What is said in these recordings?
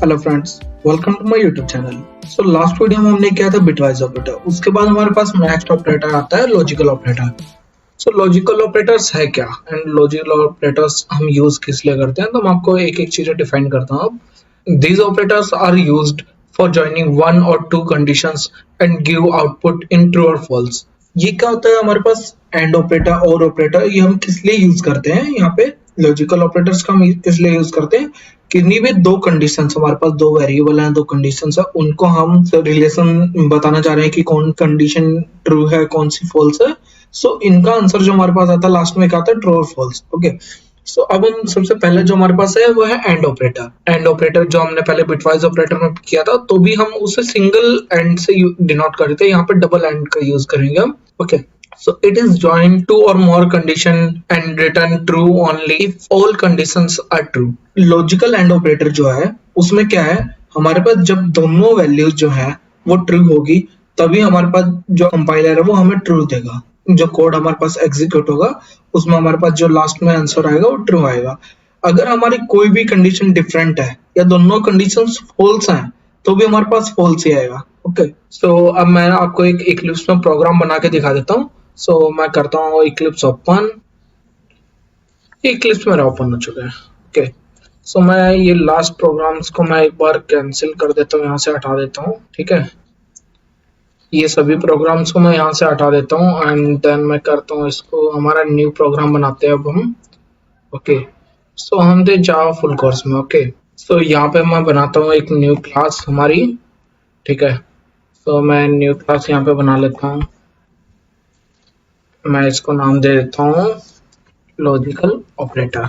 Hello friends, welcome to my YouTube channel. So last video में हमने किया था बिटवाइज ऑपरेटर। उसके बाद हमारे पास नेक्स्ट ऑपरेटर आता है लॉजिकल ऑपरेटर। सो लॉजिकल ऑपरेटर्स है क्या एंड लॉजिकल ऑपरेटर्स हम यूज किस लिए करते हैं, तो मैं आपको एक एक चीजें डिफाइन करता हूँ। These operators are used for joining one or two conditions and give output in true or false. ये क्या होता है हमारे पास एंड ऑपरेटर और ऑपरेटर, ये हम किस लिए यूज करते हैं यहाँ पे। लॉजिकल ऑपरेटर्स का हम किस लिए यूज करते हैं, किन्हीं भी दो कंडीशंस, हमारे पास दो वेरिएबल हैं, दो कंडीशंस है, उनको हम रिलेशन बताना चाह रहे हैं कि कौन कंडीशन ट्रू है कौन सी फॉल्स है। सो इनका आंसर जो हमारे पास आता है लास्ट में क्या आता है, ट्रू और फॉल्स। ओके, सो अब हम सबसे पहले जो हमारे पास है वो है एंड ऑपरेटर। एंड ऑपरेटर जो हमने पहले बिटवाइज ऑपरेटर में किया था, तो भी हम उसे सिंगल एंड से डिनोट करते हैं, यहाँ पे डबल एंड का यूज करेंगे हम। Okay, so it is joined two or more condition and return true only if all conditions are true. Logical AND operator जो है उसमें क्या है, हमारे पास जब दोनों वैल्यूज जो है वो ट्रू होगी तभी हमारे पास जो कंपाइलर है वो हमें ट्रू देगा। जो कोड हमारे पास एग्जीक्यूट होगा उसमें हमारे पास जो लास्ट में आंसर आएगा वो ट्रू आएगा। अगर हमारी कोई भी कंडीशन डिफरेंट है या दोनों कंडीशंस फॉल्स हैं तो भी हमारे पास फॉल्स ही आएगा। ओके, सो अब मैं आपको एक इक्लिप्स में प्रोग्राम बना के दिखा देता हूँ। सो मैं करता हूँ इक्लिप्स ओपन। इक्लिप्स मेरा ओपन हो चुका है। ओके, सो मैं ये लास्ट प्रोग्राम्स को मैं एक बार कैंसिल कर देता हूँ, यहाँ से हटा देता हूँ। ठीक है, ये सभी प्रोग्राम्स को मैं यहाँ से हटा देता हूँ एंड देन मैं करता हूँ इसको, हमारा न्यू प्रोग्राम बनाते हैं अब हम। ओके, सो हम थे जावा फुल कोर्स में। ओके, सो यहाँ पे मैं बनाता हूँ एक न्यू क्लास हमारी। ठीक है, तो मैं न्यू क्लास यहाँ पे बना लेता हूँ। मैं इसको नाम दे देता हूँ लॉजिकल ऑपरेटर।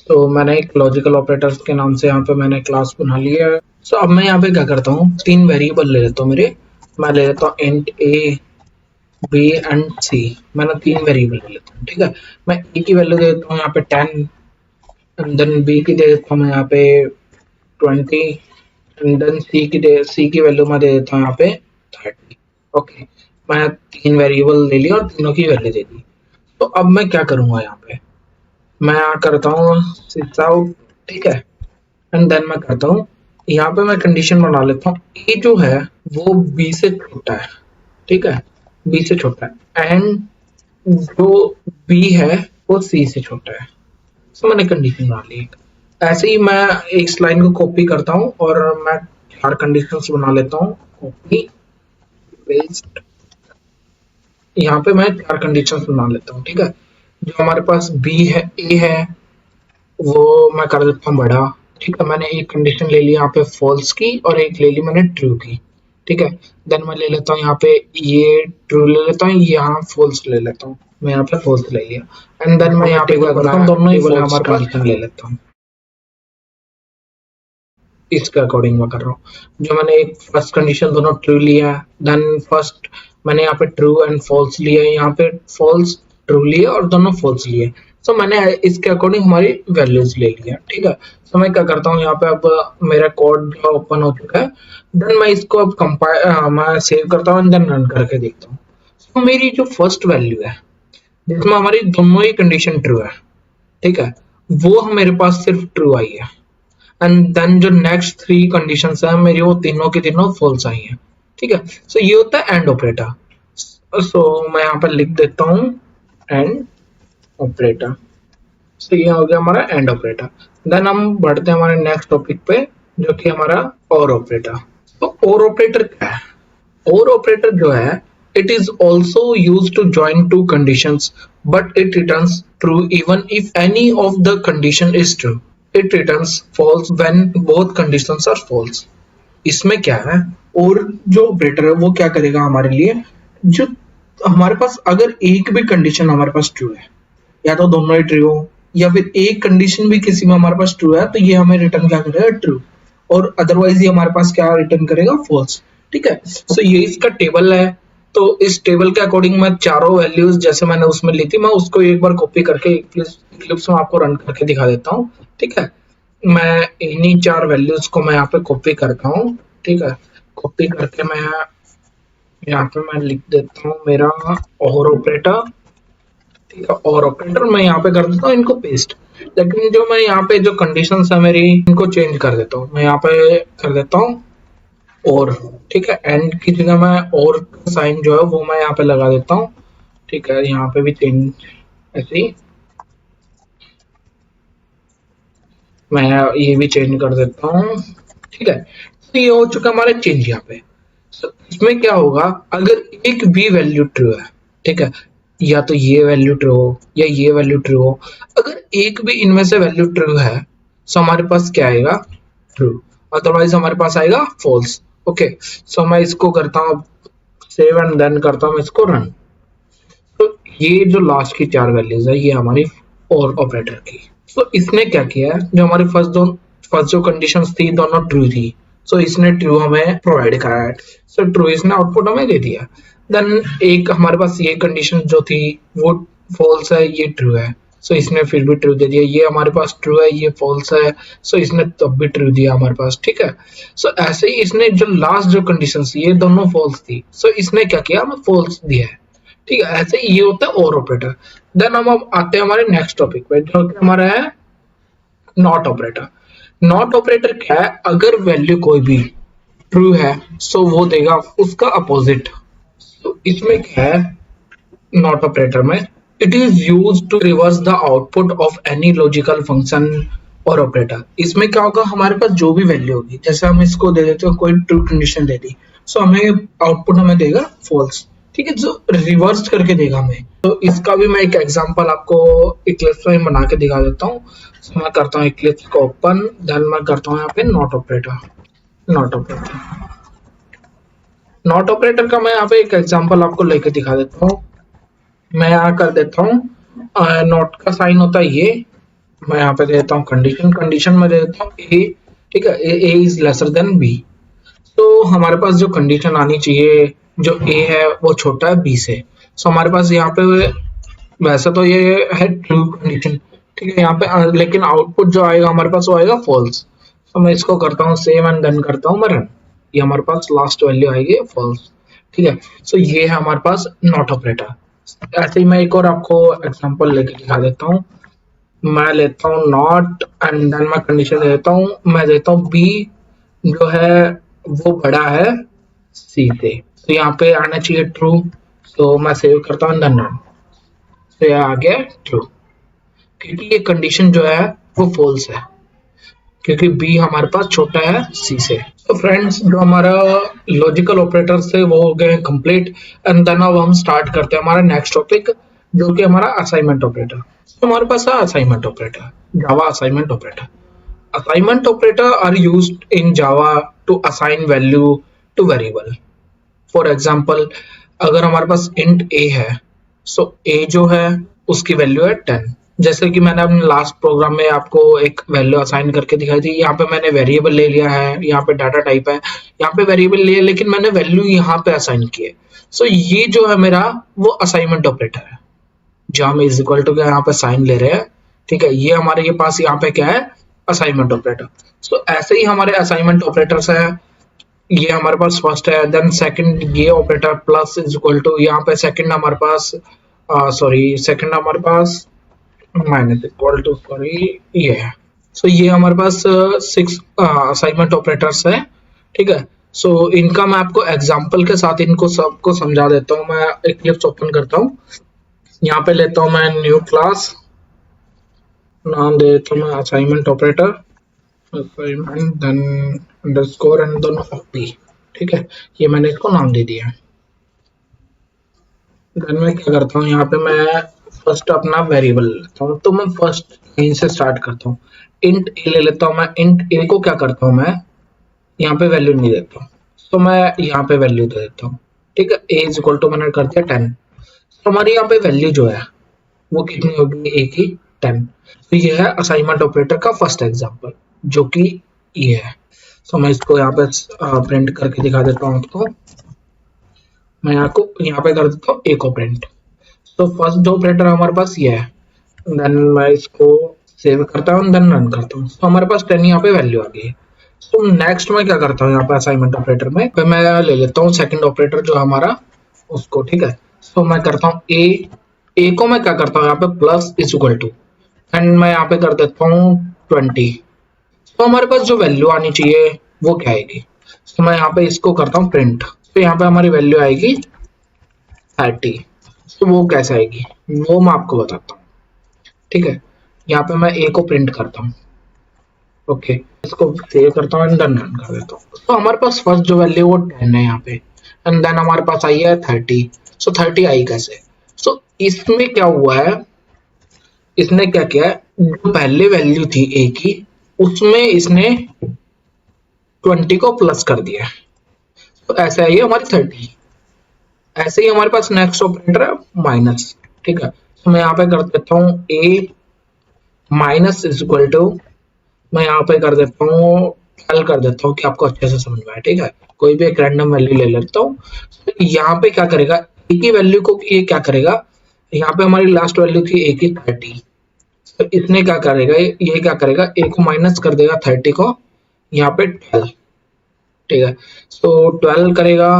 तो मैंने एक लॉजिकल ऑपरेटर्स के नाम से यहाँ पे मैंने क्लास बना लिया है। सो अब मैं यहाँ पे क्या करता हूँ, तीन वेरिएबल ले लेता हूँ मेरे। मैं ले लेता हूँ इंट ए बी एंड सी। मैंने तीन वेरिएबल ले लेता हूँ। ठीक है, मैं ए की वैल्यू दे देता हूँ यहाँ पे 10 एंड देन बी की दे देता हूँ मैं यहाँ पे 20 एंड देन सी की वैल्यू मैं दे देता हूँ यहाँ पे 30। ओके, मैं तीन वेरिएबल ले लिया और तीनों की वैल्यू दे दी। तो अब मैं क्या करूंगा, यहाँ पे मैं यहाँ करता हूँ सिक्स आउट। ठीक है, एंड देन मैं करता हूँ यहाँ पे मैं कंडीशन बना लेता हूँ ए जो है वो बी से छोटा है। ठीक है, बी से छोटा है एंड जो बी है वो सी से छोटा है। सो मैंने कंडीशन बना ली। ऐसे ही मैं इस लाइन को कॉपी करता हूँ और मैं चार कंडीशंस बना लेता हूँ। कॉपी पेस्ट, यहाँ पे मैं चार कंडीशंस बना लेता हूँ। ठीक है, जो हमारे पास बी है ए है वो मैं कर देता हूँ बड़ा। ठीक है, मैंने एक कंडीशन ले ली यहाँ पे फॉल्स की और एक ले ली मैंने ट्रू की। ठीक है, देन मैं ले लेता हूँ यहाँ पे ये ट्रू ले लेता हूँ, यहाँ फॉल्स ले लेता हूँ। मैं यहाँ पे फॉल्स ले लिया एंड देन मैं यहाँ पे क्या करता हूँ, दोनों ही फॉल्स कंडीशन ले लेता हूँ। इसके अकॉर्डिंग मैं कर रहा हूँ। जो मैंने एक फर्स्ट कंडीशन दोनों ट्रू लिया है, देन फर्स्ट मैंने यहाँ पे ट्रू एंड फॉल्स लिया है, यहाँ पे फॉल्स ट्रू लिया और दोनों फॉल्स लिए। सो मैंने इसके अकॉर्डिंग हमारी वैल्यूज ले लिया। ठीक है, सो मैं क्या करता हूँ यहाँ पे, अब मेरा कोड जो ओपन हो चुका है, देन मैं इसको अब कंपाइल मैं सेव करता हूँ देन रन करके देखता हूँ। सो मेरी जो फर्स्ट वैल्यू है जिसमें हमारी दोनों ही कंडीशन ट्रू है, ठीक है, वो मेरे पास सिर्फ ट्रू आई है एंड देन जो नेक्स्ट थ्री कंडीशंस है मेरी वो तीनों की तीनों फॉल्स आई हैं। ठीक है, सो ये होता है एंड ऑपरेटर। सो मैं यहाँ पर लिख देता हूँ एंड ऑपरेटर। सो ये हो गया हमारा एंड ऑपरेटर। देन हम बढ़ते हैं हमारे नेक्स्ट टॉपिक पे जो कि हमारा और ऑपरेटर। तो और ऑपरेटर क्या है, और ऑपरेटर जो है it is also used to join two conditions but it returns true even if any of the condition is true. It returns false when both conditions are false. इसमें क्या है, और जो ऑपरेटर है वो क्या करेगा हमारे लिए, जो हमारे पास अगर एक भी कंडीशन हमारे पास ट्रू है या तो दोनों ही ट्रू हो या फिर एक कंडीशन भी किसी में हमारे पास ट्रू है तो ये हमें रिटर्न क्या करेगा, ट्रू, और अदरवाइज ये हमारे पास क्या रिटर्न करेगा, फॉल्स। ठीक है, सो ये इसका टेबल है। तो इस टेबल के अकॉर्डिंग मैं चारों वैल्यूज जैसे मैंने उसमें ली थी मैं उसको एक बार कॉपी करके इक्लिप्स में आपको रन करके दिखा देता हूँ। ठीक है, मैं इन्हीं चार वैल्यूज को मैं यहाँ पे कॉपी करता हूँ। ठीक है, कॉपी करके मैं यहाँ पे मैं लिख देता हूँ मेरा और ऑपरेटर। ठीक है, और ऑपरेटर मैं यहाँ पे कर देता हूँ इनको पेस्ट। लेकिन जो मैं यहाँ पे जो कंडीशंस है मेरी इनको चेंज कर देता हूँ, मैं यहाँ पे कर देता हूँ और, ठीक है, एंड की जगह मैं और साइन जो है वो मैं यहाँ पे लगा देता हूँ। ठीक है, यहाँ पे भी चेंज ऐसे ही मैं ये भी चेंज कर देता हूँ। ठीक है, तो ये हो चुका हमारा चेंज यहाँ पे। तो इसमें क्या होगा, अगर एक भी वैल्यू ट्रू है, ठीक है, या तो ये वैल्यू ट्रू हो या ये वैल्यू ट्रू हो, अगर एक भी इनमें से वैल्यू ट्रू है तो हमारे पास क्या आएगा, ट्रू, अदरवाइज हमारे पास आएगा फॉल्स। ओके, सो मैं इसको करता हूँ सेव एंड देन करता हूँ इसको रन। तो ये जो लास्ट की चार वैल्यूज है ये हमारी और ऑपरेटर की। तो इसने क्या किया है, जो हमारी फर्स्ट जो कंडीशंस थी दोनों ट्रू थी, सो इसने ट्रू हमें प्रोवाइड कराया है। सो ट्रू इसने आउटपुट हमें दे दिया। देन एक हमारे पास ये कंडीशन जो थी वो फॉल्स है, ये ट्रू है, सो इसने फिर भी ट्रू दे दिया। ये हमारे पास ट्रू है, ये फॉल्स है, सो इसने तब भी ट्रू दिया हमारे पास। ठीक है, सो ऐसे ही इसने जो लास्ट जो कंडीशन थी ये दोनों फॉल्स थी, सो इसने क्या किया, हमें फॉल्स दिया है। ठीक है, ऐसे ये होता है और ऑपरेटर। देन हम अब आते हैं हमारे नेक्स्ट टॉपिक पे जो कि हमारा है नॉट ऑपरेटर। नॉट ऑपरेटर क्या है, अगर वैल्यू कोई भी ट्रू है सो वो देगा उसका अपोजिट। तो इसमें क्या है, नॉट ऑपरेटर में it is use to reverse the output of any logical function और ऑपरेटर। इसमें क्या होगा, हमारे पास जो भी वैल्यू होगी, जैसे हम इसको दे देते हैं कोई ट्रू कंडीशन दे दी, सो हमें आउटपुट हमें देगा फॉल्स। ठीक है, जो रिवर्स करके देगा हमें। तो इसका भी मैं एक एग्जांपल आपको इक्लिप्स में बना के दिखा देता हूँ। तो मैं करता हूँ इक्लिप्स को ओपन, देन मैं करता हूँ यहाँ पे not operator. Not operator not operator का मैं यहाँ पे एक एग्जांपल आपको लेके दिखा देता हूँ। मैं यहाँ कर देता हूँ नॉट का साइन होता है ये, मैं यहाँ पे दे देता हूँ कंडीशन, कंडीशन में दे देता हूँ ए। ठीक है, ए इज लेसर देन बी। तो हमारे पास जो कंडीशन आनी चाहिए, जो ए है वो छोटा है बी से, सो हमारे पास यहाँ पे वैसे तो ये है ट्रू कंडीशन। ठीक है, यहाँ पे लेकिन आउटपुट जो आएगा हमारे पास वो आएगा फॉल्स। तो मैं इसको करता हूँ सेव एंड डन करता हूँ मैं रन, ये हमारे पास लास्ट वैल्यू आएगी फॉल्स। ठीक है, सो ये है हमारे पास नॉट ऑपरेटर। ऐसे ही मैं एक और आपको एग्जांपल लेके दिखा देता हूँ। मैं लेता हूँ नॉट एंड देन मैं कंडीशन दे देता हूँ, मैं देता हूँ बी जो है वो बड़ा है सी से, तो यहाँ पे आना चाहिए ट्रू। तो मैं सेव करता हूँ देन रन, तो यह आ गया ट्रू, क्योंकि ये कंडीशन जो है वो फॉल्स है, क्योंकि बी हमारे पास छोटा है सी से। तो फ्रेंड्स, जो हमारा लॉजिकल ऑपरेटर्स थे वो हो गए कंप्लीट। एंड देन अब हम स्टार्ट करते हैं हमारा नेक्स्ट टॉपिक जो कि हमारा असाइनमेंट ऑपरेटर। तो हमारे पास है assignment operator, Java assignment operator. Assignment operator are used in Java to assign value to variable. For example, अगर हमारे पास int a है, so a जो है उसकी वैल्यू है 10। जैसे कि मैंने अपने लास्ट प्रोग्राम में आपको एक वैल्यू असाइन करके दिखाई थी। यहाँ पे मैंने वेरिएबल ले लिया है, यहाँ पे डाटा टाइप है, यहाँ पे वेरिएबल लिया, लेकिन मैंने वैल्यू यहाँ पे असाइन की है। सो ये जो है मेरा वो असाइनमेंट ऑपरेटर है, जो हम इज इक्वल टू के यहाँ पे साइन ले रहे हैं। ठीक है, ये हमारे के पास यहाँ पे क्या है, असाइनमेंट ऑपरेटर। सो ऐसे ही हमारे असाइनमेंट ऑपरेटर्स है, ये हमारे पास फर्स्ट है, देन सेकंड ये operator plus is equal to, यहाँ पे सेकंड हमारे पास सेकंड हमारे पास माइनस इक्वल टू, सॉरी ये है। सो ये हमारे पास 6 असाइनमेंट ऑपरेटर्स है। ठीक है, सो इनका मैं आपको एग्जांपल के साथ इनको सबको समझा देता हूँ। मैं इक्लिप्स ओपन करता हूँ, यहाँ पे लेता हूँ मैं न्यू क्लास, नाम दे देता हूँ मैं assignment operator, assignment then underscore and then OP. ठीक है, ये मैंने इसको नाम दे दिया। देन मैं क्या करता हूँ, यहाँ पे मैं फर्स्ट अपना वेरिएबल लेता हूँ। तो मैं फर्स्ट यहीं से स्टार्ट करता हूँ, इंट ए ले लेता हूँ। मैं इंट ए को क्या करता हूँ, मैं यहाँ पे वैल्यू नहीं देता हूँ, तो मैं यहाँ पे वैल्यू दे देता हूँ। ठीक है, ए इज इक्वल टू मैंने कर दिया 10। तो हमारी यहाँ पे वैल्यू जो है वो कितनी होगी, ए की 10। तो ये है असाइनमेंट ऑपरेटर का फर्स्ट एग्जांपल जो कि ये है। तो मैं इसको यहाँ पे प्रिंट करके दिखा देता हूँ आपको। मैं यहाँ पे कर देता हूँ एक को प्रिंट। तो फर्स्ट जो ऑपरेटर हमारे पास ये है, देन मैं इसको सेव करता हूँ, देन रन करता हूँ। तो हमारे पास 10 यहाँ पे वैल्यू आ गई है। तो नेक्स्ट मैं क्या करता हूँ, यहाँ पे असाइनमेंट ऑपरेटर में फिर मैं ले लेता हूँ सेकंड ऑपरेटर जो हमारा उसको। ठीक है, तो मैं करता हूँ ए ए को मैं क्या करता हूँ यहाँ पे plus is equal to, and मैं यहाँ पे कर देता हूँ 20। तो हमारे पास जो वैल्यू आनी चाहिए वो क्या आएगी, तो मैं यहाँ पे इसको करता हूँ प्रिंट, तो यहाँ पे हमारी वैल्यू आएगी 30। तो वो कैसे आएगी वो मैं आपको बताता हूँ, ठीक है। यहाँ पे मैं ए को प्रिंट करता हूँ, ओके, इसको सेव करता हूँ एंड डन रन कर देता हूँ। तो हमारे पास फर्स्ट जो वैल्यू वो 10 है यहाँ पे, एंड देन हमारे पास आई है 30। सो 30 आई कैसे, सो इसमें क्या हुआ है, इसने क्या किया है, जो पहले वैल्यू थी ए की उसमें इसने 20 को प्लस कर दिया है, तो ऐसे आई है हमारी 30। ऐसे ही हमारे पास नेक्स्ट ऑपरेटर है माइनस, ठीक है। तो मैं यहाँ पे कर देता हूँ ए माइनस इज इक्वल टू, मैं यहाँ पे कर देता हूँ 12 कर देता हूँ कि आपको अच्छे से समझ में आए, ठीक है। कोई भी एक रैंडम वैल्यू ले लेता हूँ। तो यहाँ पे क्या करेगा, ए की वैल्यू को ये क्या करेगा, यहाँ पे हमारी लास्ट वैल्यू थी ए की 30, तो इसने क्या करेगा, ये क्या करेगा, ए को माइनस कर देगा 30 को, यहाँ पे 12, ठीक है। तो 12 करेगा,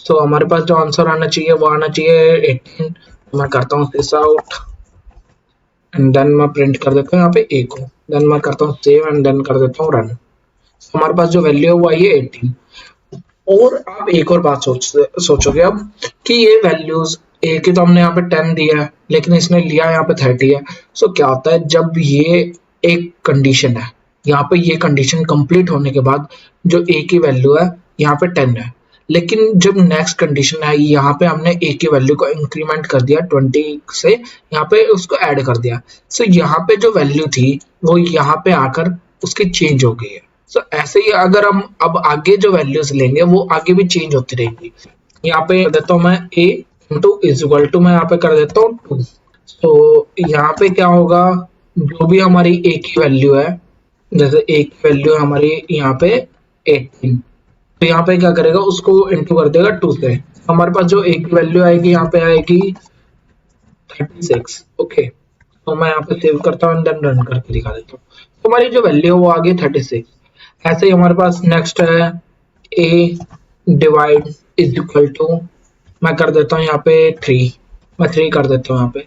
तो हमारे पास जो आंसर आना चाहिए वो आना चाहिए 18। मैं करता हूँ दिस आउट एंड देन मैं प्रिंट कर देता हूँ यहाँ पे ए को, देन मैं करता हूँ सेव एंड देन कर देता हूँ रन। हमारे पास जो वैल्यू है वो आई है 18। और आप एक और बात सोचोगे अब कि ये वैल्यूज ए की तो हमने यहाँ पे 10 दिया है, लेकिन इसने लिया यहाँ पे 30 है। सो क्या होता है, जब ये एक कंडीशन है, यहाँ पे ये कंडीशन कंप्लीट होने के बाद जो ए की वैल्यू है यहाँ पे 10 है, लेकिन जब नेक्स्ट कंडीशन है यहाँ पे हमने ए की वैल्यू को इंक्रीमेंट कर दिया 20 से, यहाँ पे उसको ऐड कर दिया। सो यहाँ पे जो वैल्यू थी वो यहाँ पे आकर उसकी चेंज हो गई है। सो ऐसे ही अगर हम अब आगे जो वैल्यूज लेंगे वो आगे भी चेंज होती रहेंगी। यहाँ पे कर देता हूँ मैं a into is equal to, मैं यहाँ पे कर देता हूँ 2। तो यहाँ पे क्या होगा, जो भी हमारी a की वैल्यू है, जैसे a की वैल्यू है हमारी यहाँ पे 18, तो यहाँ पे क्या करेगा, उसको इंटू कर देगा 2 से। हमारे पास जो a की वैल्यू आएगी यहाँ पे आएगी 36, ओके। तो मैं यहाँ पे सेव करता हूँ, देन रन करके दिखा देता हूँ। तो हमारी जो वैल्यू है वो आ गई 36। ऐसे ही हमारे पास नेक्स्ट है a divide is equal to, मैं कर देता हूँ यहाँ पे 3, मैं 3 कर देता हूँ यहाँ पे।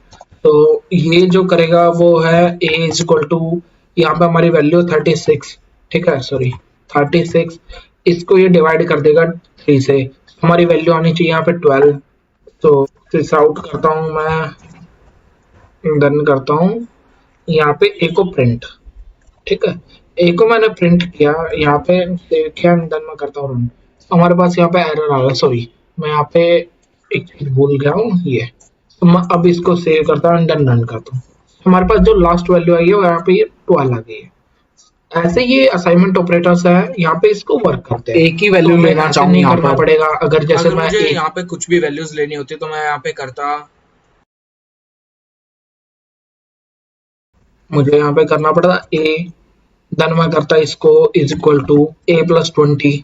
तो ये जो करेगा वो है a इज इक्वल टू, यहाँ पे हमारी वैल्यू 36, ठीक है, सॉरी 36, इसको ये डिवाइड कर देगा 3 से, हमारी वैल्यू आनी चाहिए यहाँ पे 12। तो दिस आउट करता हूँ मैं, डन करता हूँ यहाँ पे a को प्रिंट, ठीक है। ए को मैंने प्रिंट किया यहाँ पे, सेव किया एंड देन मैं करता हूँ रन। हमारे पास यहाँ पे एरर आ गया, सॉरी मैं यहाँ पे एक चीज भूल गया हूँ, ये तो मैं अब इसको सेव करता हूँ एंड देन रन करता हूँ। हमारे पास जो लास्ट वैल्यू आई है वो यहाँ पे ये 12 आ गई है। ऐसे ये असाइनमेंट ऑपरेटर्स है, यहाँ पे इसको वर्क करते हैं। एक ही वैल्यू तो लेना चाहूँ नहीं करना पड़ेगा, अगर जैसे मैं मुझे यहाँ पे कुछ भी वैल्यूज लेनी होती तो मैं यहाँ पे करता, मुझे यहाँ पे करना पड़ता ए, देन मैं करता इसको is equal to a plus 20,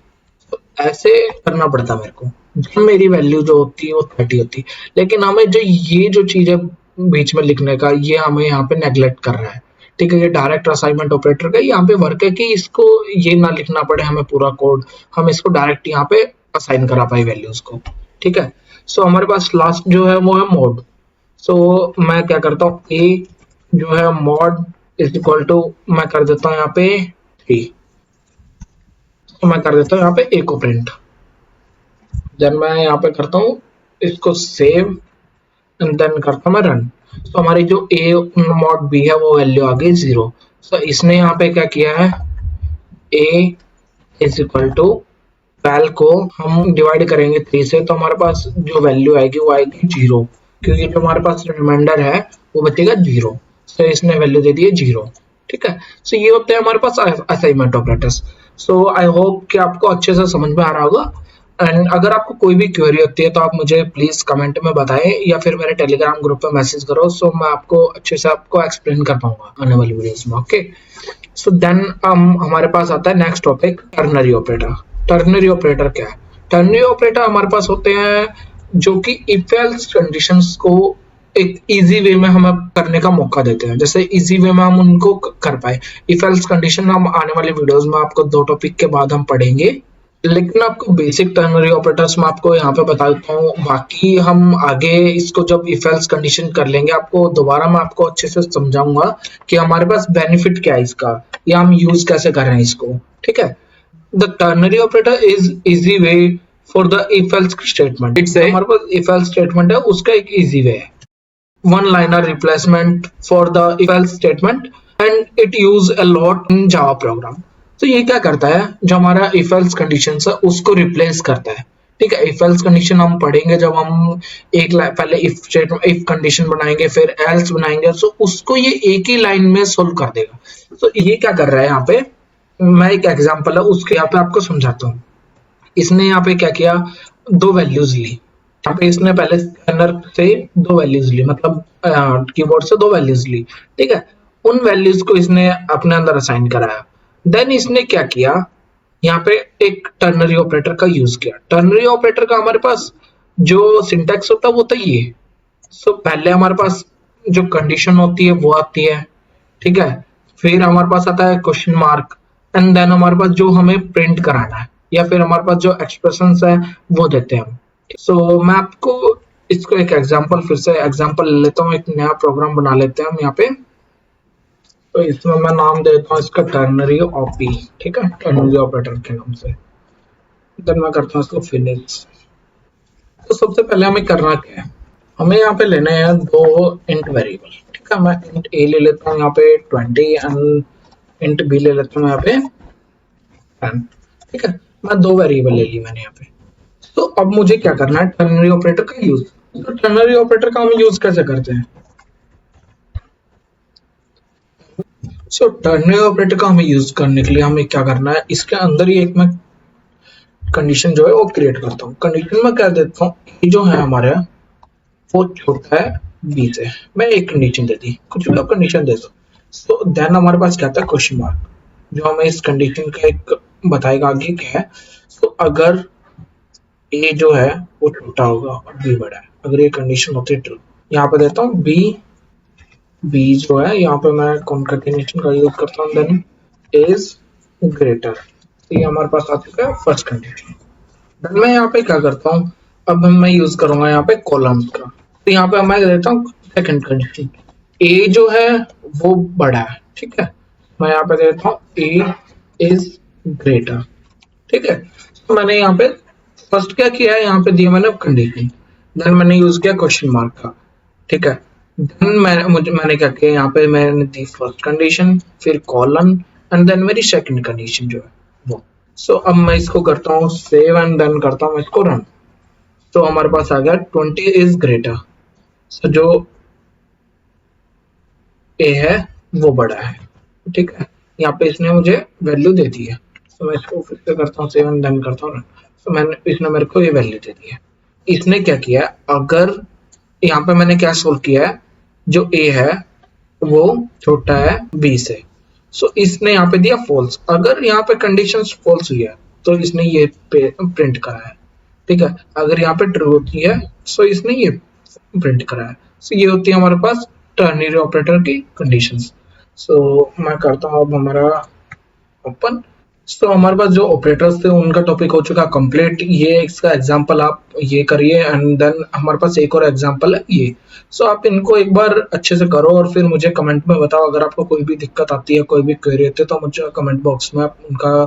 ऐसे करना पड़ता मेरे को, जब मेरी वैल्यू जो होती है वो 30 होती। लेकिन हमें जो ये जो चीज है बीच में लिखने का, ये हमें यहाँ पे नेग्लेक्ट कर रहा है, ठीक है। ये डायरेक्ट असाइनमेंट ऑपरेटर का यहाँ पे वर्क है कि इसको ये ना लिखना पड़े हमें पूरा कोड, हम इसको डायरेक्ट यहाँ पे असाइन करा पाए वैल्यूज को, ठीक है। सो हमारे पास लास्ट जो है वो है मॉड। सो मैं क्या करता हूँ, ए जो है मॉड इज इक्वल टू, मैं कर देता हूँ यहाँ पे 3, तो मैं कर देता हूँ यहाँ पे ए को प्रिंट, देन मैं यहाँ पे करता हूँ इसको सेव एंड देन करता हूँ मैं रन। तो हमारी जो ए मॉड बी है वो वैल्यू आ गई 0। तो इसने यहाँ पे क्या किया है, ए इज इक्वल टू 12 को हम डिवाइड करेंगे 3 से, तो हमारे पास जो वैल्यू आएगी वो आएगी 0, क्योंकि जो हमारे पास रिमाइंडर है वो बचेगा 0। तो इसने वैल्यू दे दी है 0, ठीक है। सो ये होते हैं हमारे पास assignment operators. So I hope कि आपको अच्छे से समझ में आ रहा होगा, एंड अगर आपको कोई भी क्वेरी होती है तो आप मुझे प्लीज कमेंट में बताएं या फिर मेरे टेलीग्राम ग्रुप पे मैसेज करो, सो मैं आपको अच्छे से आपको एक्सप्लेन कर पाऊंगा आने वाली वीडियोस में, ओके। सो देन हमारे पास आता है next topic, ternary operator. Ternary operator क्या है, टर्नरी ऑपरेटर हमारे पास होते हैं जो कि इफ एल्स कंडीशंस को एक इजी वे में हमें करने का मौका देते हैं, जैसे इजी वे में हम उनको कर पाए। इफ एल्स कंडीशन हम आने वाले वीडियोस में आपको 2 टॉपिक के बाद हम पढ़ेंगे, लेकिन आपको बेसिक टर्नरी ऑपरेटर्स मैं आपको यहाँ पे बता देता हूँ, बाकी हम आगे इसको जब इफ एल्स कंडीशन कर लेंगे आपको दोबारा मैं आपको अच्छे से समझाऊंगा कि हमारे पास बेनिफिट क्या है इसका या हम यूज कैसे कर रहे हैं इसको। ठीक है, the ternary operator is easy way for the if else statement. It's हमारे पास इफ एल्स स्टेटमेंट है उसका एक इजी वे है, one liner replacement for the if else statement and it use a lot in Java program। तो ये क्या करता है, जो हमारा if else कंडीशन है उसको रिप्लेस करता है। ठीक है, if else कंडीशन हम पढ़ेंगे जब हम पहले if स्टेटमेंट if कंडीशन बनाएंगे फिर else बनाएंगे, तो उसको ये एक ही लाइन में सोल्व कर देगा। तो ये क्या कर रहा है यहाँ पे, मैं एक एग्जांपल है उसके यहाँ पे आपको समझाता हूँ। इसने यहाँ पे क्या किया, दो वैल्यूज ली। यहाँ पे इसने पहले स्कैनर से दो वैल्यूज ली, मतलब कीबोर्ड से दो वैल्यूज ली। ठीक है, उन वैल्यूज को इसने अपने अंदर असाइन कराया। देन इसने क्या किया, यहाँ पे एक टर्नरी ऑपरेटर का यूज किया। टर्नरी ऑपरेटर का हमारे पास जो सिंटैक्स होता है वो तो ये। सो पहले हमारे पास जो कंडीशन होती है वो आती है। ठीक है, फिर हमारे पास आता है क्वेश्चन मार्क एंड देन हमारे पास जो हमें प्रिंट कराना है या फिर हमारे पास जो एक्सप्रेशंस है वो देते हैं हम। सो मैं आपको इसको एक एग्जांपल फिर से एग्जांपल ले लेता हूँ, एक नया प्रोग्राम बना लेते हैं हम यहाँ पे। तो इसमें मैं नाम देता हूँ इसका टर्नरी ओपी। ठीक है, टर्नरी ऑपरेटर के नाम से। देन मैं करता हूँ इसको फिनिश। तो सबसे पहले हमें करना क्या है, हमें यहाँ पे लेने हैं दो इंट वेरिएबल। ठीक है, मैं इंट ए ले लेता हूँ यहाँ पे 20 एंड इंट बी ले लेता हूँ यहाँ पे 10। ठीक है, मैं दो वेरिएबल ले ली मैंने यहाँ पे। तो अब मुझे क्या करना है, टर्नरी ऑपरेटर का यूज। तो टर्नरी ऑपरेटर का हम यूज कैसे करते हैं, सो टर्नरी ऑपरेटर का हमें यूज करने के लिए हमें क्या करना है, इसके अंदर ही एक मैं कंडीशन जो है वो क्रिएट करता हूँ। कंडीशन में क्या देता हूँ, ये जो है हमारा वो छोटा है बी से। मैं एक कंडीशन दे दी, कुछ भी कंडीशन दे दो। सो देन हमारे पास क्या आता है क्वेश्चन मार्क, जो हमें इस कंडीशन का एक बताएगा आगे क्या है। तो अगर ए जो है वो छोटा होगा और बी बड़ा है, अगर ये कंडीशन होती है ट्रू। यहाँ पे देता हूँ बी जो है यहाँ पे मैं कॉन्कैटिनेशन का यूज करता हूँ, देन इज ग्रेटर। तो ये हमारे पास आ चुका है फर्स्ट कंडीशन। देन मैं यहाँ पे क्या करता हूँ, अब मैं यूज करूंगा यहाँ पे कॉलम्स का। तो यहाँ पे मैं देता हूँ सेकंड कंडीशन, ए जो है वो बड़ा है। ठीक है, मैं यहाँ पे देता हूँ ए इज ग्रेटर। ठीक है, तो मैंने यहाँ पे फर्स्ट क्या किया है, यहाँ पे दिया मैंने कंडीशन, देन मैंने यूज किया क्वेश्चन मार्क का। ठीक है, देन मैंने क्या किया, यहाँ पे मैंने दी फर्स्ट कंडीशन, फिर कॉलन एंड देन मेरी सेकंड कंडीशन जो है वो। सो अब मैं इसको करता हूँ सेव एंड देन करता हूँ इसको रन। तो हमारे पास आ गया 20 इज ग्रेटर। सो जो ए है वो बड़ा है। ठीक है, यहाँ पे इसने मुझे वैल्यू दे दी है। तो मैं इसको फिर से करता हूँ सेव एंड देन करता हूँ रन। तो मैंने इसने मेरे को ये वैल्यू दे दी है। इसने क्या किया, अगर यहाँ पे मैंने क्या सोल्व किया है, जो ए है वो छोटा है बी से। सो इसने यहाँ पे दिया फॉल्स। अगर यहाँ पे कंडीशन फॉल्स हुई है तो इसने ये प्रिंट करा है। ठीक है, अगर यहाँ पे ट्रू होती है सो इसने ये प्रिंट करा है। सो ये होती है हमारे पास टर्नरी ऑपरेटर की कंडीशंस। सो मैं करता हूँ अब हमारा ओपन। तो हमारे पास जो ऑपरेटर्स थे उनका टॉपिक हो चुका कंप्लीट। ये इसका एग्जांपल आप ये करिए एंड देन हमारे पास एक और एग्जांपल है ये। सो आप इनको एक बार अच्छे से करो और फिर मुझे कमेंट में बताओ। अगर आपको कोई भी दिक्कत आती है, कोई भी क्वेरी आती है तो मुझे कमेंट बॉक्स में आप उनका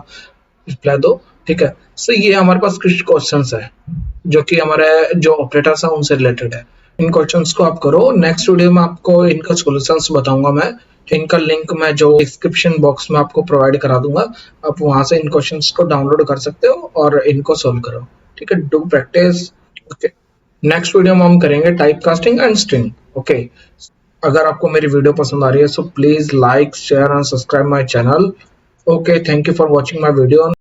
रिप्लाई दो। ठीक है, सो ये हमारे पास कुछ क्वेश्चंस है जो कि हमारे जो ऑपरेटर्स हैं उनसे रिलेटेड है। इन क्वेश्चंस को आप करो। नेक्स्ट वीडियो में आपको इनका सॉल्यूशंस बताऊंगा मैं। इनका लिंक मैं जो डिस्क्रिप्शन बॉक्स में आपको प्रोवाइड करा दूंगा, आप वहां से इन क्वेश्चंस को डाउनलोड कर सकते हो और इनको सॉल्व करो। ठीक है, do practice. Okay, next video में हम करेंगे type casting and string. Okay, अगर आपको मेरी वीडियो पसंद आ रही है so please like share and subscribe my channel. Okay, thank you for watching my video.